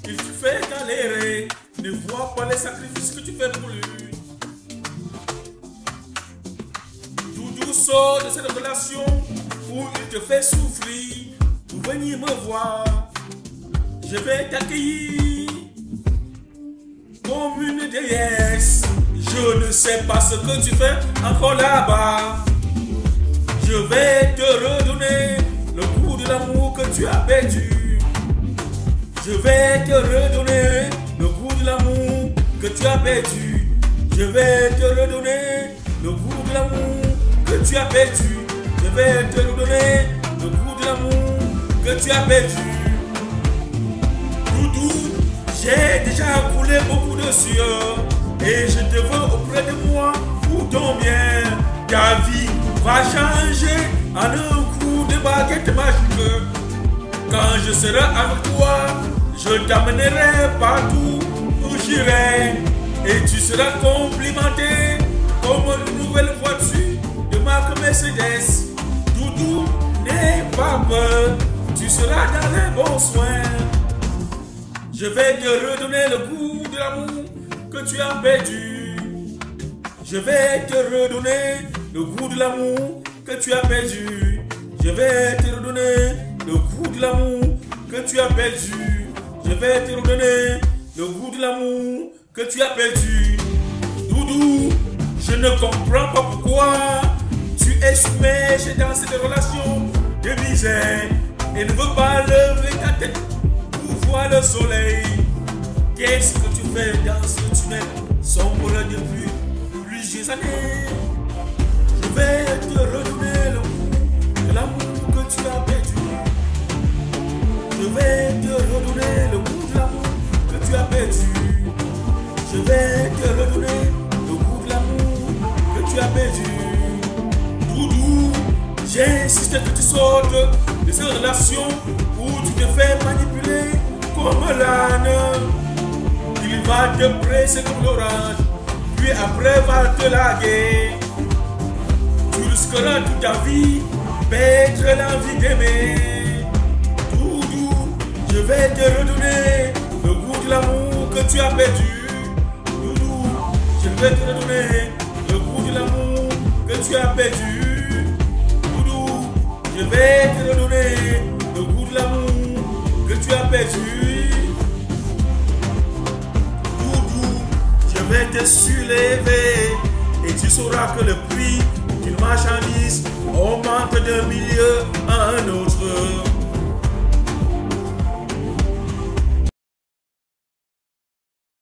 il te fait galérer, ne vois pas les sacrifices que tu fais pour lui. Doudou sort de cette relation où il te fait souffrir pour venir me voir. Je vais t'accueillir comme une déesse. Je ne sais pas ce que tu fais encore là-bas. Je vais te redonner le goût de l'amour que tu as perdu. Je vais te redonner le goût de l'amour que tu as perdu. Je vais te redonner le goût de l'amour que tu as perdu. Je vais te redonner le goût de l'amour que tu as perdu. Doudou, j'ai déjà coulé beaucoup de sueur et je te veux auprès de moi pour ton bien. Ta vie va changer en un coup de baguette magique. Quand je serai avec toi, je t'amènerai partout où j'irai et tu seras complimenté comme une nouvelle voiture de marque Mercedes. Doudou, n'aie pas peur, tu seras dans les bons soins. Je vais te redonner le goût de l'amour que tu as perdu. Je vais te redonner le goût de l'amour que tu as perdu. Je vais te redonner le goût de l'amour que tu as perdu. Je vais te redonner le goût de l'amour que tu as perdu. Doudou, je ne comprends pas pourquoi tu es submergé dans cette relation de misère et ne veux pas lever ta tête pour voir le soleil. Qu'est-ce que tu fais dans ce tunnel sombre depuis plusieurs années? Je vais te redonner le goût de l'amour que tu as perdu. Je vais te redonner le goût de l'amour que tu as perdu. Je vais te redonner le goût de l'amour que tu as perdu. Doudou, j'insiste que tu sortes de cette relation où tu te fais manipuler comme l'âne. Il va te presser comme l'orange, puis après va te larguer. Tu risqueras toute ta vie perdre l'envie d'aimer. Doudou, je vais te redonner le goût de l'amour que tu as perdu. Doudou, je vais te redonner le goût de l'amour que tu as perdu. Doudou, je vais te redonner le goût de l'amour que tu as perdu. Doudou, je vais te surélever et tu sauras que le prix d'une marchandise augmente d'un milieu à un autre.